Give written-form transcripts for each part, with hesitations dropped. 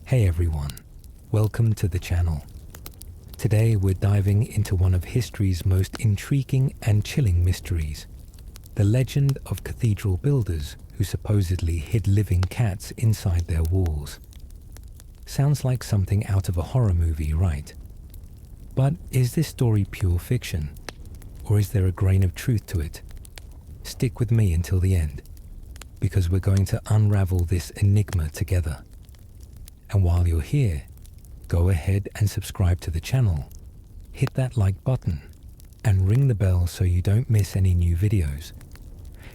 Hey everyone, welcome to the channel. Today we're diving into one of history's most intriguing and chilling mysteries, the legend of cathedral builders who supposedly hid living cats inside their walls. Sounds like something out of a horror movie, right? But is this story pure fiction, or is there a grain of truth to it? Stick with me until the end, because we're going to unravel this enigma together. And while you're here, go ahead and subscribe to the channel, hit that like button, and ring the bell so you don't miss any new videos.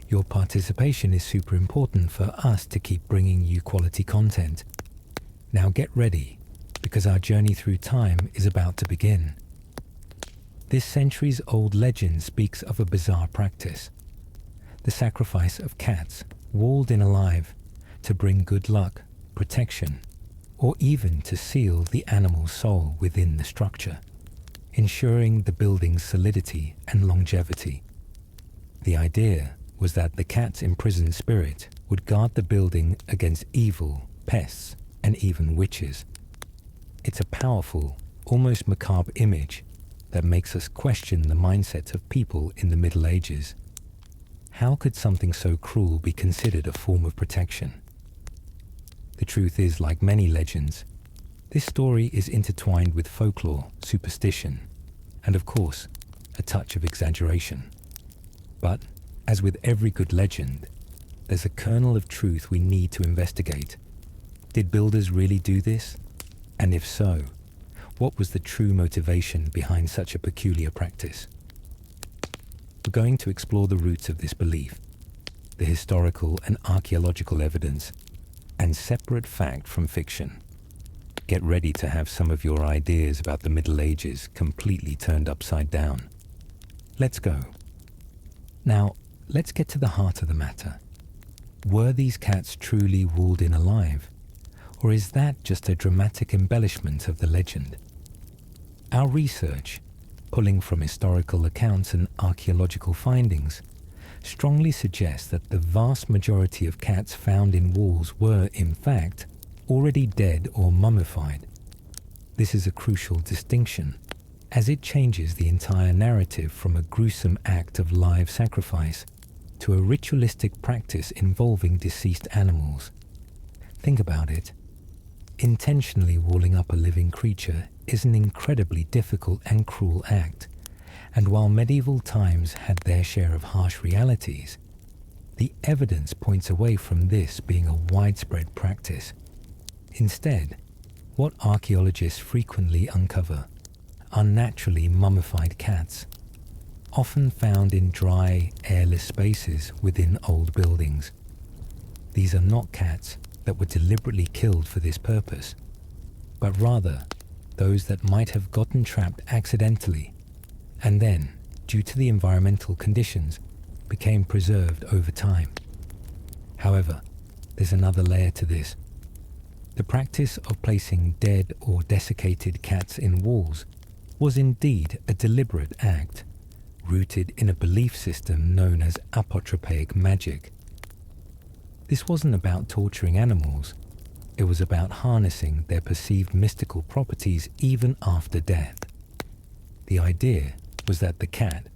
Your participation is super important for us to keep bringing you quality content. Now get ready, because our journey through time is about to begin. This centuries-old legend speaks of a bizarre practice, the sacrifice of cats walled in alive to bring good luck, protection, or even to seal the animal's soul within the structure, ensuring the building's solidity and longevity. The idea was that the cat's imprisoned spirit would guard the building against evil, pests, and even witches. It's a powerful, almost macabre image that makes us question the mindset of people in the Middle Ages. How could something so cruel be considered a form of protection? The truth is, like many legends, this story is intertwined with folklore, superstition, and of course, a touch of exaggeration. But, as with every good legend, there's a kernel of truth we need to investigate. Did builders really do this? And if so, what was the true motivation behind such a peculiar practice? We're going to explore the roots of this belief, the historical and archaeological evidence, and separate fact from fiction. Get ready to have some of your ideas about the Middle Ages completely turned upside down. Let's go. Now, let's get to the heart of the matter. Were these cats truly walled in alive? Or is that just a dramatic embellishment of the legend? Our research, pulling from historical accounts and archaeological findings, strongly suggests that the vast majority of cats found in walls were, in fact, already dead or mummified. This is a crucial distinction, as it changes the entire narrative from a gruesome act of live sacrifice to a ritualistic practice involving deceased animals. Think about it. Intentionally walling up a living creature is an incredibly difficult and cruel act, and while medieval times had their share of harsh realities, the evidence points away from this being a widespread practice. Instead, what archaeologists frequently uncover are naturally mummified cats, often found in dry, airless spaces within old buildings. These are not cats that were deliberately killed for this purpose, but rather those that might have gotten trapped accidentally and then, due to the environmental conditions, became preserved over time. However, there's another layer to this. The practice of placing dead or desiccated cats in walls was indeed a deliberate act, rooted in a belief system known as apotropaic magic. This wasn't about torturing animals, it was about harnessing their perceived mystical properties even after death. The idea was that the cat,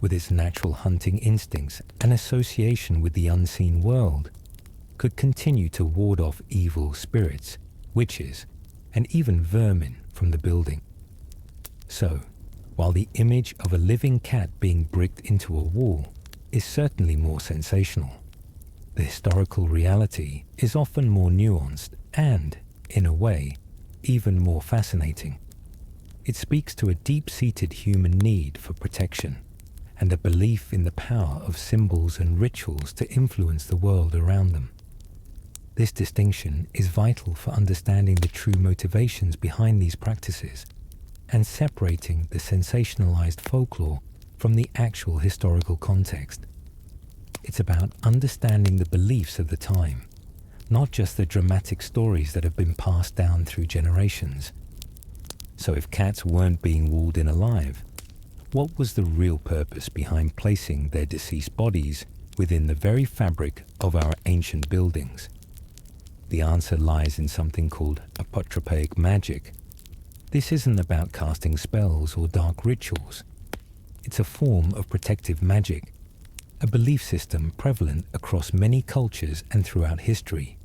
with its natural hunting instincts and association with the unseen world, could continue to ward off evil spirits, witches, and even vermin from the building. So, while the image of a living cat being bricked into a wall is certainly more sensational, the historical reality is often more nuanced and, in a way, even more fascinating. It speaks to a deep-seated human need for protection and a belief in the power of symbols and rituals to influence the world around them. This distinction is vital for understanding the true motivations behind these practices and separating the sensationalized folklore from the actual historical context. It's about understanding the beliefs of the time, not just the dramatic stories that have been passed down through generations. So if cats weren't being walled in alive, what was the real purpose behind placing their deceased bodies within the very fabric of our ancient buildings? The answer lies in something called a apotropaic magic. This isn't about casting spells or dark rituals. It's a form of protective magic, a belief system prevalent across many cultures and throughout history,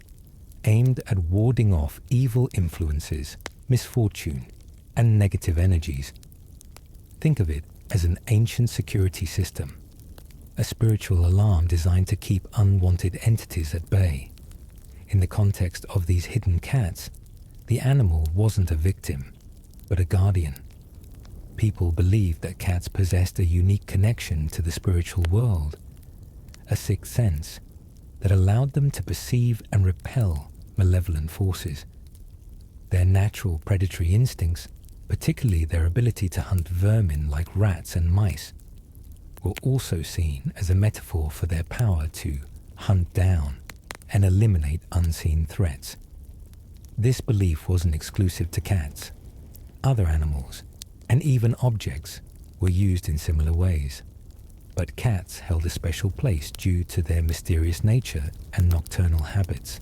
aimed at warding off evil influences, misfortune, and negative energies. Think of it as an ancient security system, a spiritual alarm designed to keep unwanted entities at bay. In the context of these hidden cats, the animal wasn't a victim, but a guardian. People believed that cats possessed a unique connection to the spiritual world, a sixth sense that allowed them to perceive and repel malevolent forces. Their natural predatory instincts, particularly their ability to hunt vermin like rats and mice, were also seen as a metaphor for their power to hunt down and eliminate unseen threats. This belief wasn't exclusive to cats. Other animals, and even objects, were used in similar ways. But cats held a special place due to their mysterious nature and nocturnal habits.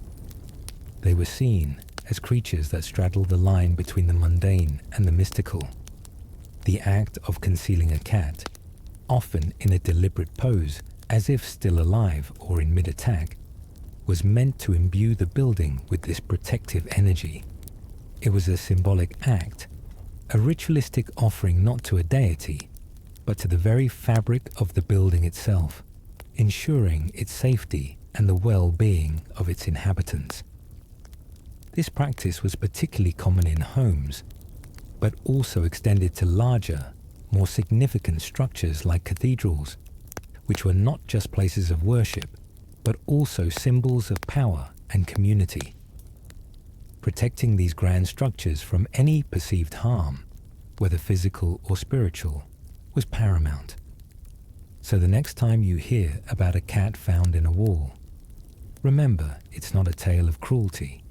They were seen as creatures that straddled the line between the mundane and the mystical. The act of concealing a cat, often in a deliberate pose, as if still alive or in mid-attack, was meant to imbue the building with this protective energy. It was a symbolic act, a ritualistic offering not to a deity, but to the very fabric of the building itself, ensuring its safety and the well-being of its inhabitants. This practice was particularly common in homes, but also extended to larger, more significant structures like cathedrals, which were not just places of worship, but also symbols of power and community. Protecting these grand structures from any perceived harm, whether physical or spiritual, was paramount. So the next time you hear about a cat found in a wall, remember it's not a tale of cruelty,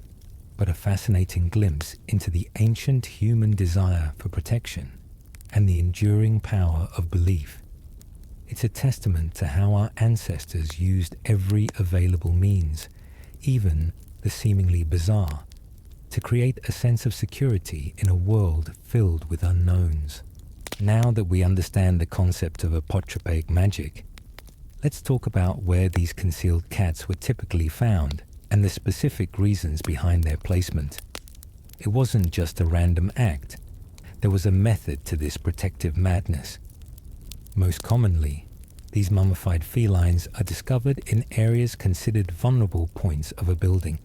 but a fascinating glimpse into the ancient human desire for protection and the enduring power of belief. It's a testament to how our ancestors used every available means, even the seemingly bizarre, to create a sense of security in a world filled with unknowns. Now that we understand the concept of apotropaic magic, let's talk about where these concealed cats were typically found and the specific reasons behind their placement. It wasn't just a random act. There was a method to this protective madness. Most commonly, these mummified felines are discovered in areas considered vulnerable points of a building,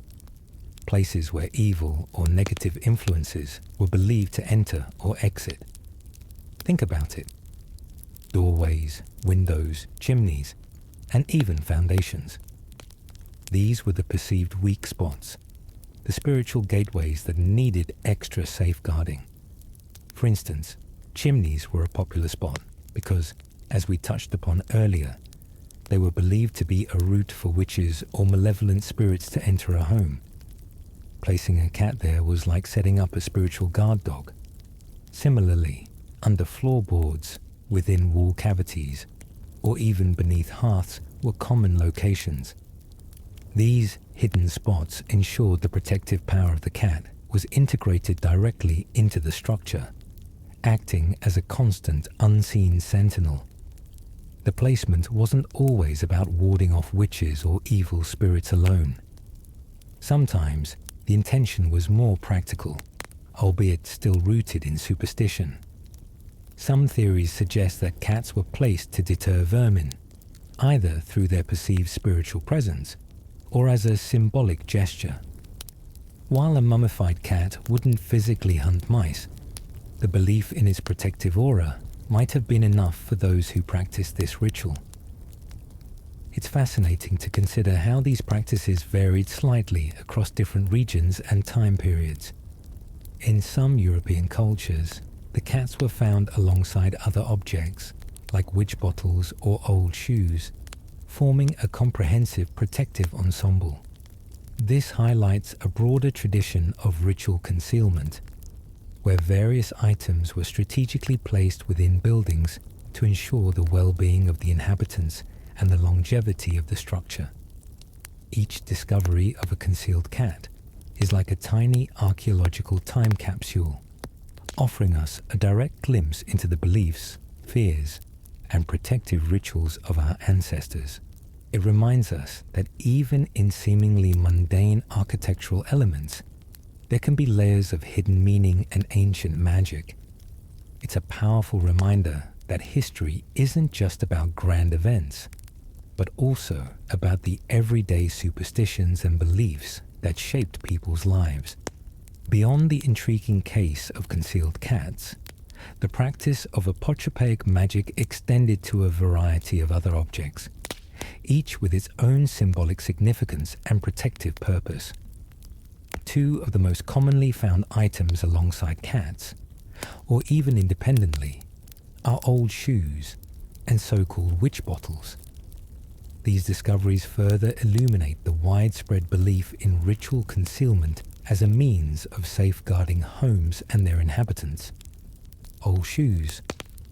places where evil or negative influences were believed to enter or exit. Think about it. Doorways, windows, chimneys, and even foundations. These were the perceived weak spots, the spiritual gateways that needed extra safeguarding. For instance, chimneys were a popular spot because, as we touched upon earlier, they were believed to be a route for witches or malevolent spirits to enter a home. Placing a cat there was like setting up a spiritual guard dog. Similarly, under floorboards, within wall cavities, or even beneath hearths were common locations. These hidden spots ensured the protective power of the cat was integrated directly into the structure, acting as a constant, unseen sentinel. The placement wasn't always about warding off witches or evil spirits alone. Sometimes the intention was more practical, albeit still rooted in superstition. Some theories suggest that cats were placed to deter vermin, either through their perceived spiritual presence or as a symbolic gesture. While a mummified cat wouldn't physically hunt mice, the belief in its protective aura might have been enough for those who practiced this ritual. It's fascinating to consider how these practices varied slightly across different regions and time periods. In some European cultures, the cats were found alongside other objects, like witch bottles or old shoes, forming a comprehensive protective ensemble. This highlights a broader tradition of ritual concealment, where various items were strategically placed within buildings to ensure the well-being of the inhabitants and the longevity of the structure. Each discovery of a concealed cat is like a tiny archaeological time capsule, offering us a direct glimpse into the beliefs, fears, and protective rituals of our ancestors. It reminds us that even in seemingly mundane architectural elements, there can be layers of hidden meaning and ancient magic. It's a powerful reminder that history isn't just about grand events, but also about the everyday superstitions and beliefs that shaped people's lives. Beyond the intriguing case of concealed cats, the practice of apotropaic magic extended to a variety of other objects, each with its own symbolic significance and protective purpose. Two of the most commonly found items alongside cats, or even independently, are old shoes and so-called witch bottles. These discoveries further illuminate the widespread belief in ritual concealment as a means of safeguarding homes and their inhabitants. Old shoes,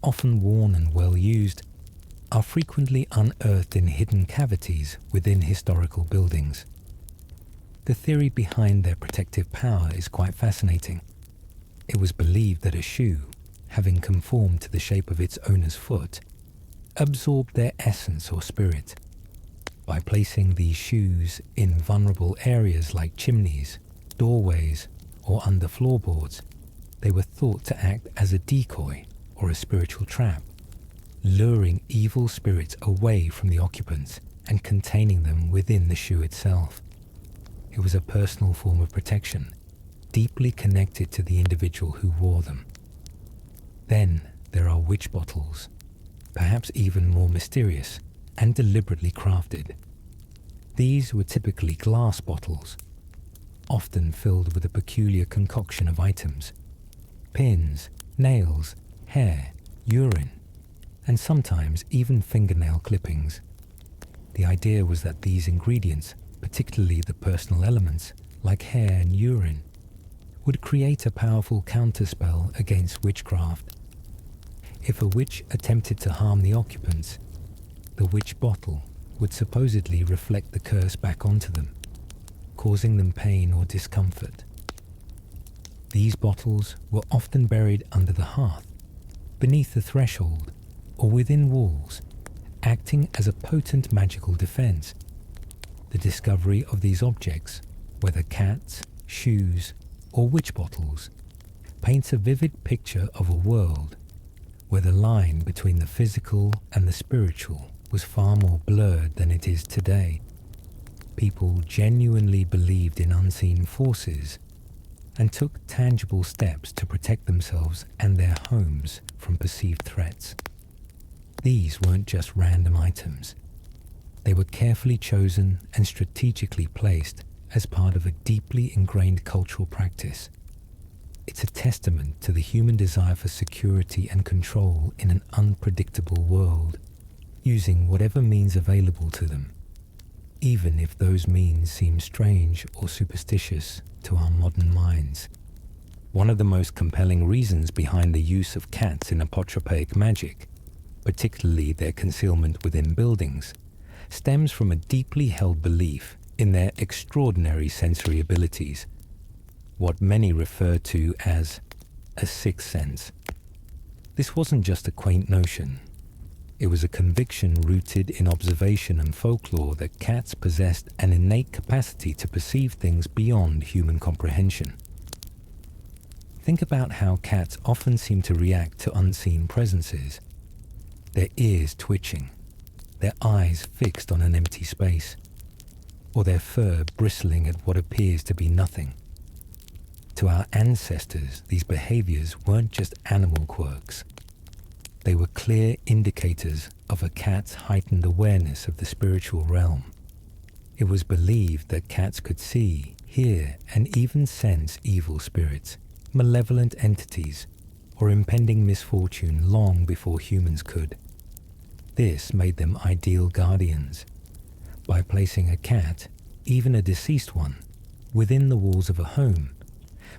often worn and well used, are frequently unearthed in hidden cavities within historical buildings. The theory behind their protective power is quite fascinating. It was believed that a shoe, having conformed to the shape of its owner's foot, absorbed their essence or spirit. By placing these shoes in vulnerable areas like chimneys, doorways, or under floorboards, they were thought to act as a decoy or a spiritual trap, luring evil spirits away from the occupants and containing them within the shoe itself. It was a personal form of protection, deeply connected to the individual who wore them. Then there are witch bottles, perhaps even more mysterious and deliberately crafted. These were typically glass bottles, often filled with a peculiar concoction of items: pins, nails, hair, urine, and sometimes even fingernail clippings. The idea was that these ingredients, particularly the personal elements like hair and urine, would create a powerful counterspell against witchcraft. If a witch attempted to harm the occupants, the witch bottle would supposedly reflect the curse back onto them, causing them pain or discomfort. These bottles were often buried under the hearth, beneath the threshold, or within walls, acting as a potent magical defense. The discovery of these objects, whether cats, shoes, or witch bottles, paints a vivid picture of a world where the line between the physical and the spiritual was far more blurred than it is today. People genuinely believed in unseen forces and took tangible steps to protect themselves and their homes from perceived threats. These weren't just random items. They were carefully chosen and strategically placed as part of a deeply ingrained cultural practice. It's a testament to the human desire for security and control in an unpredictable world, using whatever means available to them, even if those means seem strange or superstitious to our modern minds. One of the most compelling reasons behind the use of cats in apotropaic magic, particularly their concealment within buildings, stems from a deeply held belief in their extraordinary sensory abilities, what many refer to as a sixth sense. This wasn't just a quaint notion. It was a conviction rooted in observation and folklore that cats possessed an innate capacity to perceive things beyond human comprehension. Think about how cats often seem to react to unseen presences, their ears twitching, their eyes fixed on an empty space, or their fur bristling at what appears to be nothing. To our ancestors, these behaviors weren't just animal quirks. They were clear indicators of a cat's heightened awareness of the spiritual realm. It was believed that cats could see, hear, and even sense evil spirits, malevolent entities, or impending misfortune long before humans could. This made them ideal guardians. By placing a cat, even a deceased one, within the walls of a home,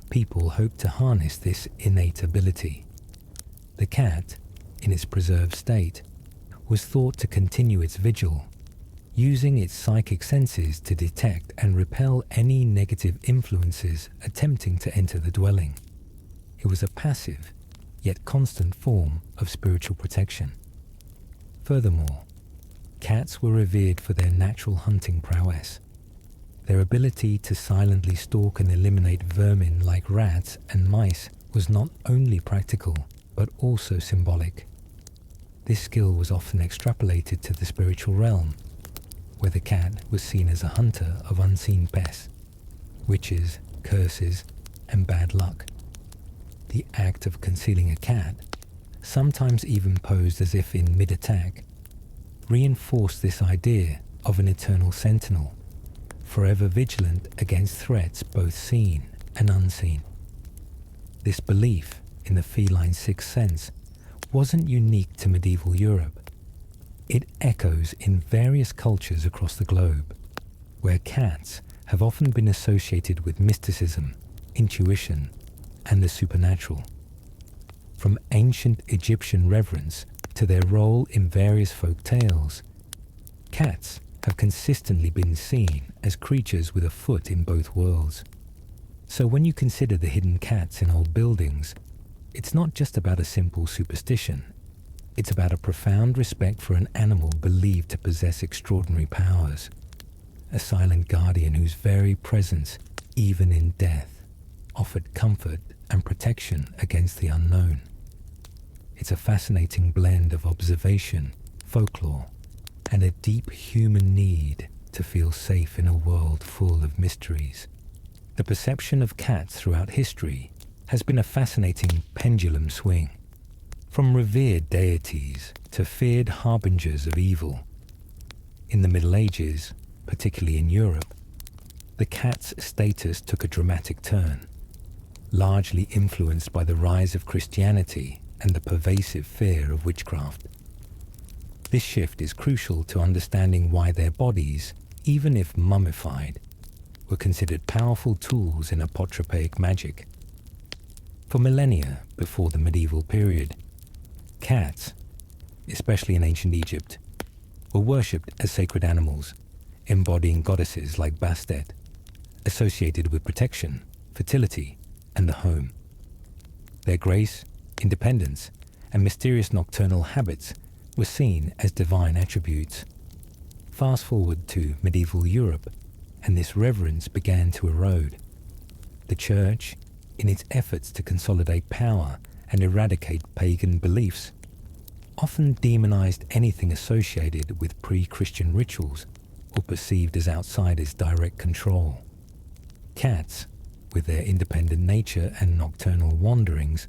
people hoped to harness this innate ability. The cat, in its preserved state, was thought to continue its vigil, using its psychic senses to detect and repel any negative influences attempting to enter the dwelling. It was a passive, yet constant form of spiritual protection. Furthermore, cats were revered for their natural hunting prowess. Their ability to silently stalk and eliminate vermin like rats and mice was not only practical, but also symbolic. This skill was often extrapolated to the spiritual realm, where the cat was seen as a hunter of unseen pests, witches, curses, and bad luck. The act of concealing a cat, sometimes even posed as if in mid-attack, reinforced this idea of an eternal sentinel, forever vigilant against threats both seen and unseen. This belief in the feline sixth sense wasn't unique to medieval Europe. It echoes in various cultures across the globe, where cats have often been associated with mysticism, intuition, and the supernatural. From ancient Egyptian reverence to their role in various folk tales, cats have consistently been seen as creatures with a foot in both worlds. So when you consider the hidden cats in old buildings, it's not just about a simple superstition. It's about a profound respect for an animal believed to possess extraordinary powers, a silent guardian whose very presence, even in death, offered comfort and protection against the unknown. It's a fascinating blend of observation, folklore, and a deep human need to feel safe in a world full of mysteries. The perception of cats throughout history has been a fascinating pendulum swing, from revered deities to feared harbingers of evil. In the Middle Ages, particularly in Europe, the cat's status took a dramatic turn, largely influenced by the rise of Christianity and the pervasive fear of witchcraft. This shift is crucial to understanding why their bodies, even if mummified, were considered powerful tools in apotropaic magic. For millennia before the medieval period, cats, especially in ancient Egypt, were worshipped as sacred animals, embodying goddesses like Bastet, associated with protection, fertility, and the home. Their grace, independence, and mysterious nocturnal habits were seen as divine attributes. Fast forward to medieval Europe, and this reverence began to erode. The Church, in its efforts to consolidate power and eradicate pagan beliefs, often demonized anything associated with pre-Christian rituals or perceived as outside its direct control. Cats, with their independent nature and nocturnal wanderings,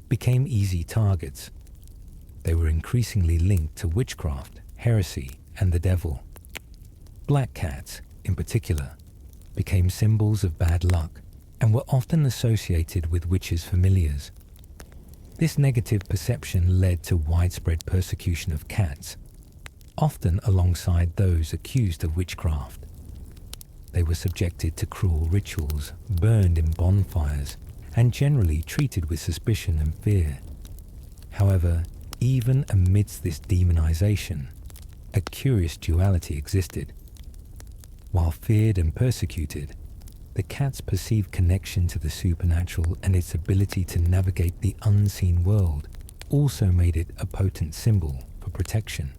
became easy targets. They were increasingly linked to witchcraft, heresy, and the devil. Black cats, in particular, became symbols of bad luck and were often associated with witches' familiars. This negative perception led to widespread persecution of cats, often alongside those accused of witchcraft. They were subjected to cruel rituals, burned in bonfires, and generally treated with suspicion and fear. However, even amidst this demonization, a curious duality existed. While feared and persecuted, the cat's perceived connection to the supernatural and its ability to navigate the unseen world also made it a potent symbol for protection.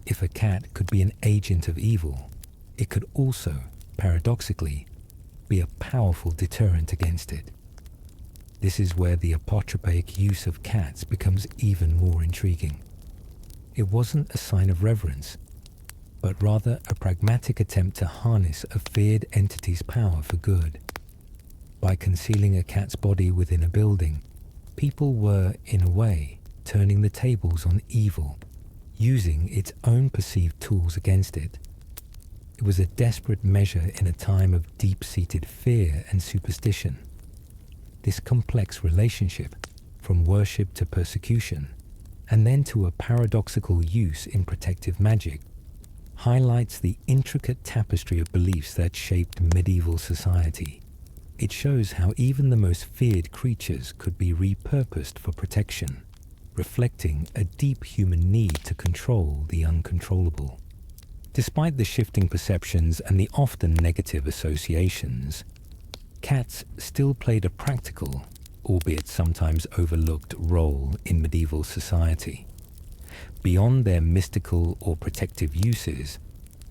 If a cat could be an agent of evil, it could also, paradoxically, be a powerful deterrent against it. This is where the apotropaic use of cats becomes even more intriguing. It wasn't a sign of reverence, but rather a pragmatic attempt to harness a feared entity's power for good. By concealing a cat's body within a building, people were, in a way, turning the tables on evil, using its own perceived tools against it. It was a desperate measure in a time of deep-seated fear and superstition. This complex relationship, from worship to persecution, and then to a paradoxical use in protective magic, highlights the intricate tapestry of beliefs that shaped medieval society. It shows how even the most feared creatures could be repurposed for protection, reflecting a deep human need to control the uncontrollable. Despite the shifting perceptions and the often negative associations, cats still played a practical, albeit sometimes overlooked, role in medieval society. Beyond their mystical or protective uses,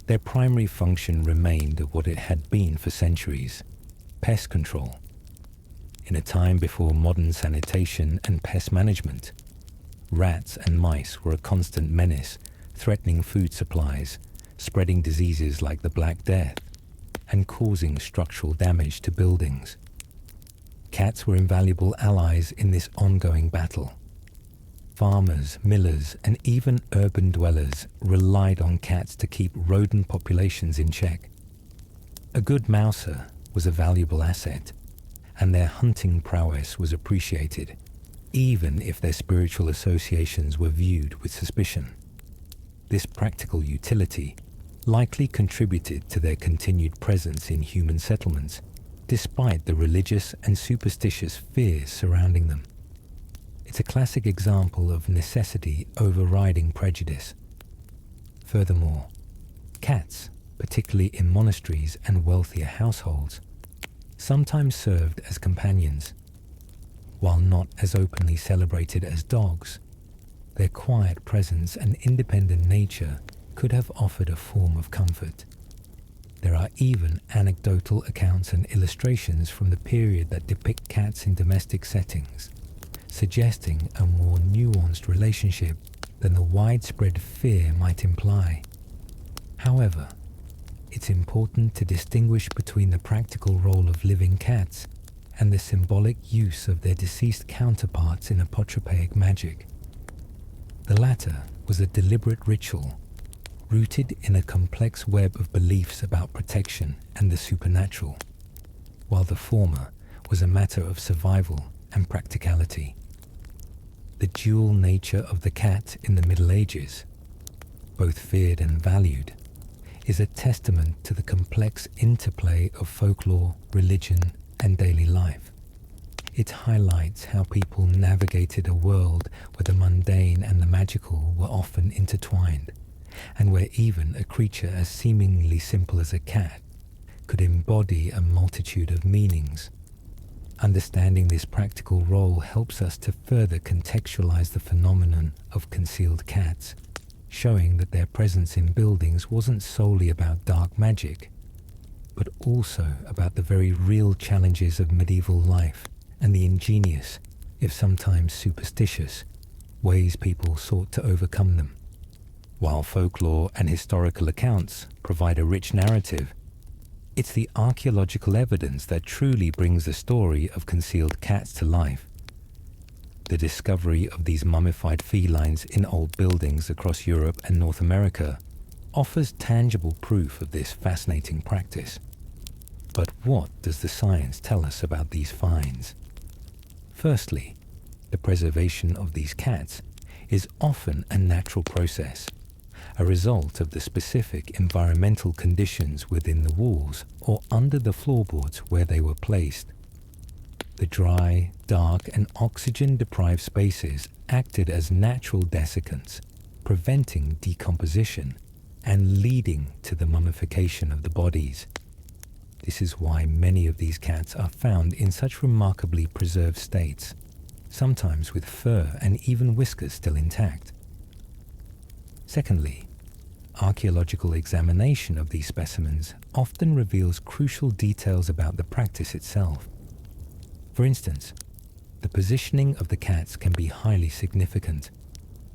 their primary function remained what it had been for centuries: pest control. In a time before modern sanitation and pest management, rats and mice were a constant menace, threatening food supplies, spreading diseases like the Black Death, and causing structural damage to buildings. Cats were invaluable allies in this ongoing battle. Farmers, millers, and even urban dwellers relied on cats to keep rodent populations in check. A good mouser was a valuable asset, and their hunting prowess was appreciated, even if their spiritual associations were viewed with suspicion. This practical utility likely contributed to their continued presence in human settlements, despite the religious and superstitious fears surrounding them. It's a classic example of necessity overriding prejudice. Furthermore, cats, particularly in monasteries and wealthier households, sometimes served as companions. While not as openly celebrated as dogs, their quiet presence and independent nature could have offered a form of comfort. There are even anecdotal accounts and illustrations from the period that depict cats in domestic settings, suggesting a more nuanced relationship than the widespread fear might imply. However, it's important to distinguish between the practical role of living cats and the symbolic use of their deceased counterparts in apotropaic magic. The latter was a deliberate ritual, rooted in a complex web of beliefs about protection and the supernatural, while the former was a matter of survival and practicality. The dual nature of the cat in the Middle Ages, both feared and valued, is a testament to the complex interplay of folklore, religion, and daily life. It highlights how people navigated a world where the mundane and the magical were often intertwined, and where even a creature as seemingly simple as a cat could embody a multitude of meanings. Understanding this practical role helps us to further contextualize the phenomenon of concealed cats, showing that their presence in buildings wasn't solely about dark magic, but also about the very real challenges of medieval life and the ingenious, if sometimes superstitious, ways people sought to overcome them. While folklore and historical accounts provide a rich narrative, it's the archaeological evidence that truly brings the story of concealed cats to life. The discovery of these mummified felines in old buildings across Europe and North America offers tangible proof of this fascinating practice. But what does the science tell us about these finds? Firstly, the preservation of these cats is often a natural process, a result of the specific environmental conditions within the walls or under the floorboards where they were placed. The dry, dark, and oxygen-deprived spaces acted as natural desiccants, preventing decomposition and leading to the mummification of the bodies. This is why many of these cats are found in such remarkably preserved states, sometimes with fur and even whiskers still intact. Secondly, archaeological examination of these specimens often reveals crucial details about the practice itself. For instance, the positioning of the cats can be highly significant.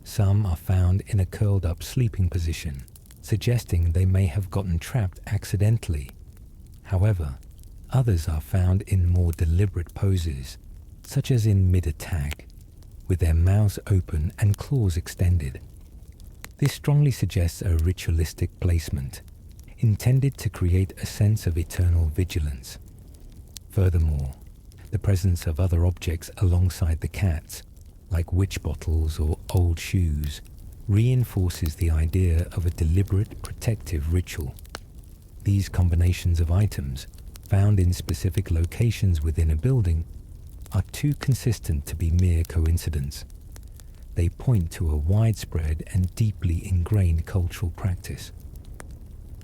Some are found in a curled-up sleeping position, suggesting they may have gotten trapped accidentally. However, others are found in more deliberate poses, such as in mid-attack, with their mouths open and claws extended. This strongly suggests a ritualistic placement, intended to create a sense of eternal vigilance. Furthermore, the presence of other objects alongside the cats, like witch bottles or old shoes, reinforces the idea of a deliberate protective ritual. These combinations of items, found in specific locations within a building, are too consistent to be mere coincidence. They point to a widespread and deeply ingrained cultural practice.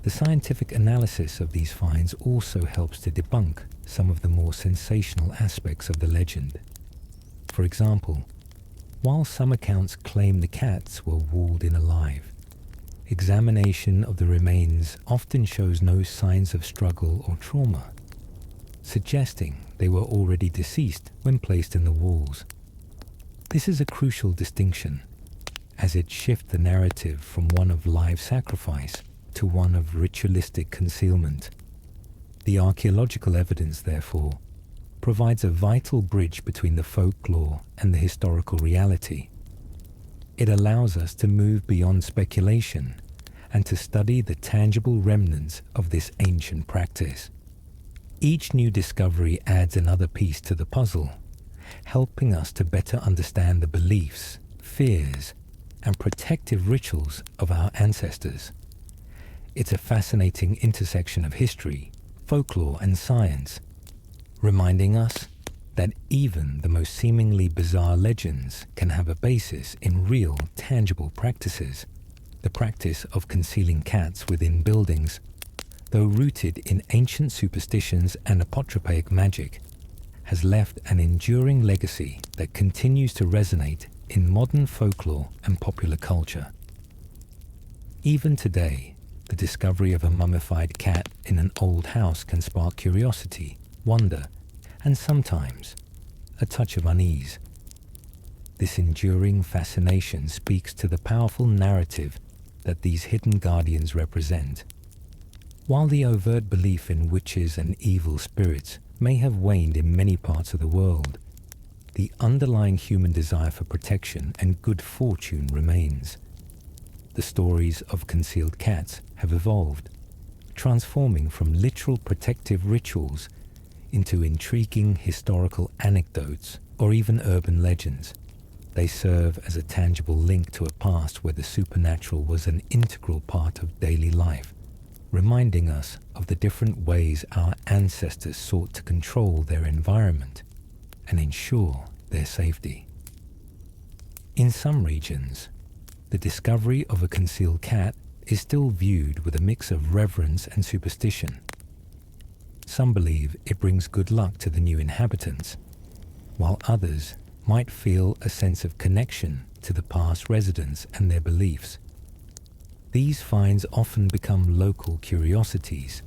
The scientific analysis of these finds also helps to debunk some of the more sensational aspects of the legend. For example, while some accounts claim the cats were walled in alive, examination of the remains often shows no signs of struggle or trauma, suggesting they were already deceased when placed in the walls. This is a crucial distinction, as it shifts the narrative from one of live sacrifice to one of ritualistic concealment. The archaeological evidence, therefore, provides a vital bridge between the folklore and the historical reality. It allows us to move beyond speculation and to study the tangible remnants of this ancient practice. Each new discovery adds another piece to the puzzle, helping us to better understand the beliefs, fears, and protective rituals of our ancestors. It's a fascinating intersection of history, folklore, and science, reminding us that even the most seemingly bizarre legends can have a basis in real, tangible practices. The practice of concealing cats within buildings, though rooted in ancient superstitions and apotropaic magic, has left an enduring legacy that continues to resonate in modern folklore and popular culture. Even today, the discovery of a mummified cat in an old house can spark curiosity, wonder, and sometimes a touch of unease. This enduring fascination speaks to the powerful narrative that these hidden guardians represent. While the overt belief in witches and evil spirits may have waned in many parts of the world, the underlying human desire for protection and good fortune remains. The stories of concealed cats have evolved, transforming from literal protective rituals into intriguing historical anecdotes or even urban legends. They serve as a tangible link to a past where the supernatural was an integral part of daily life, reminding us of the different ways our ancestors sought to control their environment and ensure their safety. In some regions, the discovery of a concealed cat is still viewed with a mix of reverence and superstition. Some believe it brings good luck to the new inhabitants, while others might feel a sense of connection to the past residents and their beliefs. These finds often become local curiosities,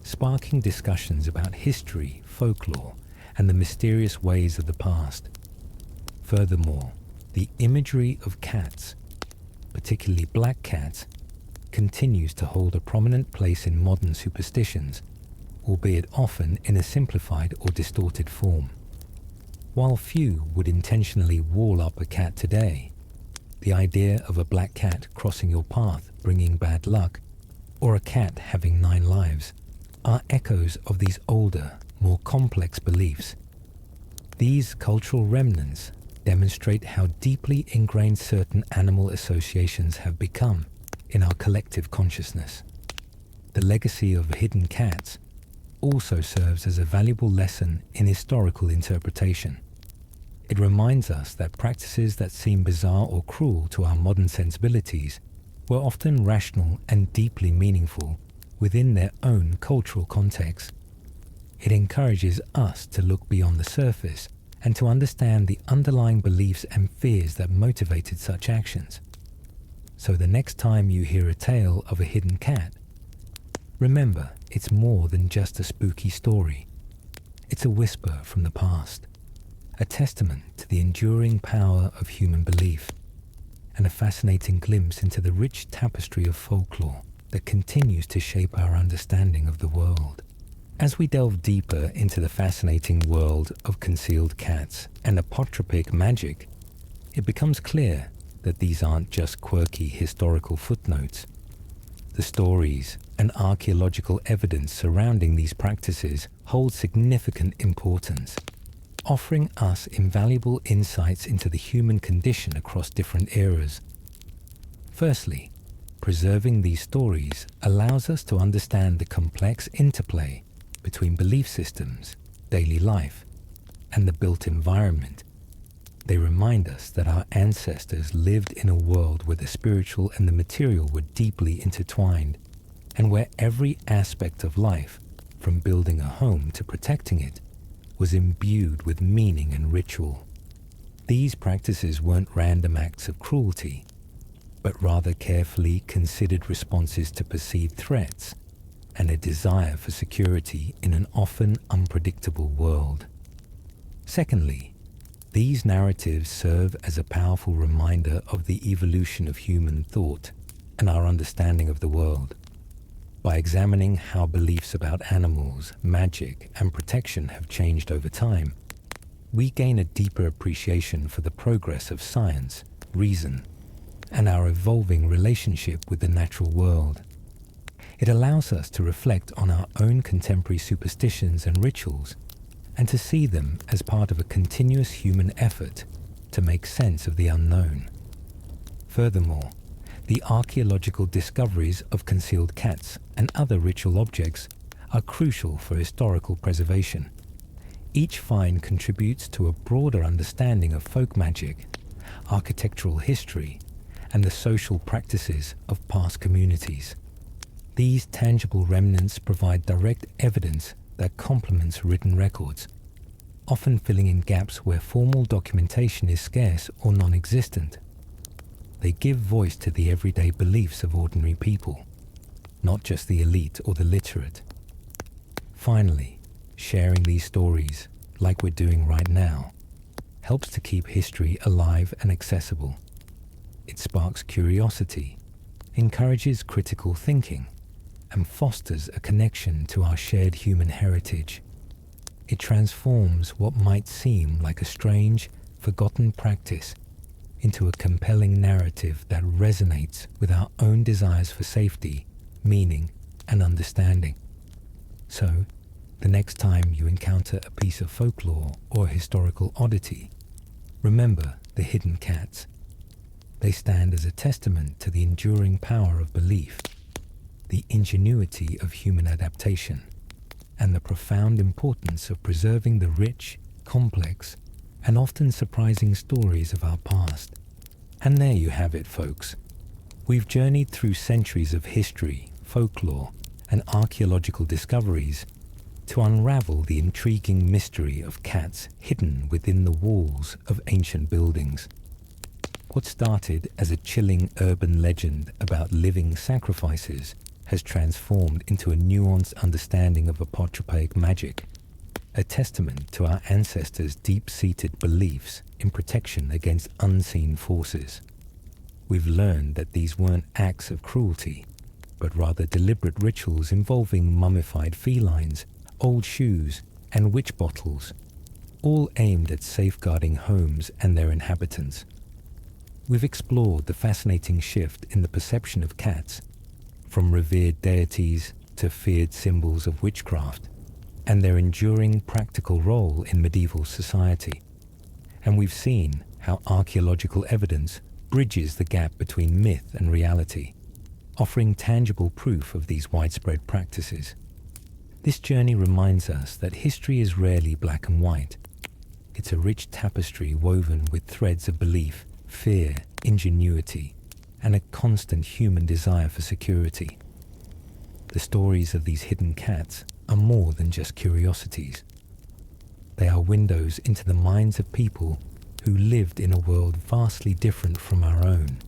sparking discussions about history, folklore, and the mysterious ways of the past. Furthermore, the imagery of cats, particularly black cats, continues to hold a prominent place in modern superstitions, albeit often in a simplified or distorted form. While few would intentionally wall up a cat today, the idea of a black cat crossing your path bringing bad luck, or a cat having 9 lives, are echoes of these older, more complex beliefs. These cultural remnants demonstrate how deeply ingrained certain animal associations have become in our collective consciousness. The legacy of hidden cats also serves as a valuable lesson in historical interpretation. It reminds us that practices that seem bizarre or cruel to our modern sensibilities were often rational and deeply meaningful within their own cultural context. It encourages us to look beyond the surface and to understand the underlying beliefs and fears that motivated such actions. So the next time you hear a tale of a hidden cat, remember it's more than just a spooky story. It's a whisper from the past, a testament to the enduring power of human belief, and a fascinating glimpse into the rich tapestry of folklore that continues to shape our understanding of the world. As we delve deeper into the fascinating world of concealed cats and apotropic magic, it becomes clear that these aren't just quirky historical footnotes. The stories and archaeological evidence surrounding these practices hold significant importance, offering us invaluable insights into the human condition across different eras. Firstly, preserving these stories allows us to understand the complex interplay between belief systems, daily life, and the built environment. They remind us that our ancestors lived in a world where the spiritual and the material were deeply intertwined, and where every aspect of life, from building a home to protecting it, was imbued with meaning and ritual. These practices weren't random acts of cruelty, but rather carefully considered responses to perceived threats and a desire for security in an often unpredictable world. Secondly, these narratives serve as a powerful reminder of the evolution of human thought and our understanding of the world. By examining how beliefs about animals, magic, and protection have changed over time, we gain a deeper appreciation for the progress of science, reason, and our evolving relationship with the natural world. It allows us to reflect on our own contemporary superstitions and rituals, and to see them as part of a continuous human effort to make sense of the unknown. Furthermore, the archaeological discoveries of concealed cats and other ritual objects are crucial for historical preservation. Each find contributes to a broader understanding of folk magic, architectural history, and the social practices of past communities. These tangible remnants provide direct evidence that complements written records, often filling in gaps where formal documentation is scarce or non-existent. They give voice to the everyday beliefs of ordinary people, not just the elite or the literate. Finally, sharing these stories, like we're doing right now, helps to keep history alive and accessible. It sparks curiosity, encourages critical thinking, and fosters a connection to our shared human heritage. It transforms what might seem like a strange, forgotten practice into a compelling narrative that resonates with our own desires for safety, meaning, and understanding. So, the next time you encounter a piece of folklore or historical oddity, remember the hidden cats. They stand as a testament to the enduring power of belief, the ingenuity of human adaptation, and the profound importance of preserving the rich, complex, and often surprising stories of our past. And there you have it, folks. We've journeyed through centuries of history, folklore, and archaeological discoveries to unravel the intriguing mystery of cats hidden within the walls of ancient buildings. What started as a chilling urban legend about living sacrifices has transformed into a nuanced understanding of apotropaic magic, a testament to our ancestors' deep-seated beliefs in protection against unseen forces. We've learned that these weren't acts of cruelty, but rather deliberate rituals involving mummified felines, old shoes, and witch bottles, all aimed at safeguarding homes and their inhabitants. We've explored the fascinating shift in the perception of cats, from revered deities to feared symbols of witchcraft, and their enduring practical role in medieval society. And we've seen how archaeological evidence bridges the gap between myth and reality, offering tangible proof of these widespread practices. This journey reminds us that history is rarely black and white. It's a rich tapestry woven with threads of belief, fear, ingenuity, and a constant human desire for security. The stories of these hidden cats are more than just curiosities. They are windows into the minds of people who lived in a world vastly different from our own,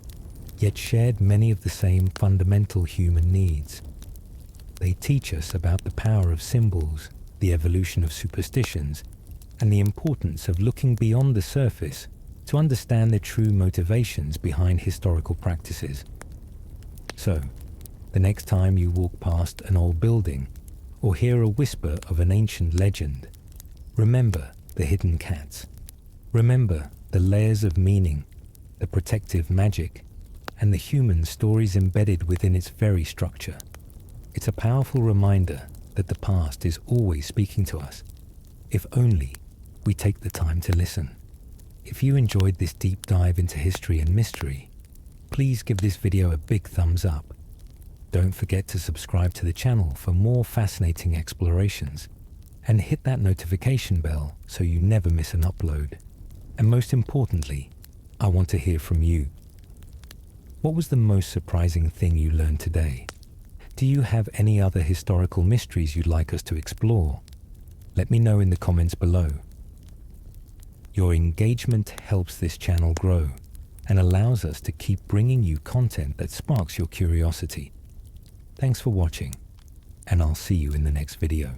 yet shared many of the same fundamental human needs. They teach us about the power of symbols, the evolution of superstitions, and the importance of looking beyond the surface to understand the true motivations behind historical practices. So, the next time you walk past an old building or hear a whisper of an ancient legend, remember the hidden cats. Remember the layers of meaning, the protective magic, and the human stories embedded within its very structure. It's a powerful reminder that the past is always speaking to us, if only we take the time to listen. If you enjoyed this deep dive into history and mystery, please give this video a big thumbs up. Don't forget to subscribe to the channel for more fascinating explorations, and hit that notification bell so you never miss an upload. And most importantly, I want to hear from you. What was the most surprising thing you learned today? Do you have any other historical mysteries you'd like us to explore? Let me know in the comments below. Your engagement helps this channel grow and allows us to keep bringing you content that sparks your curiosity. Thanks for watching, and I'll see you in the next video.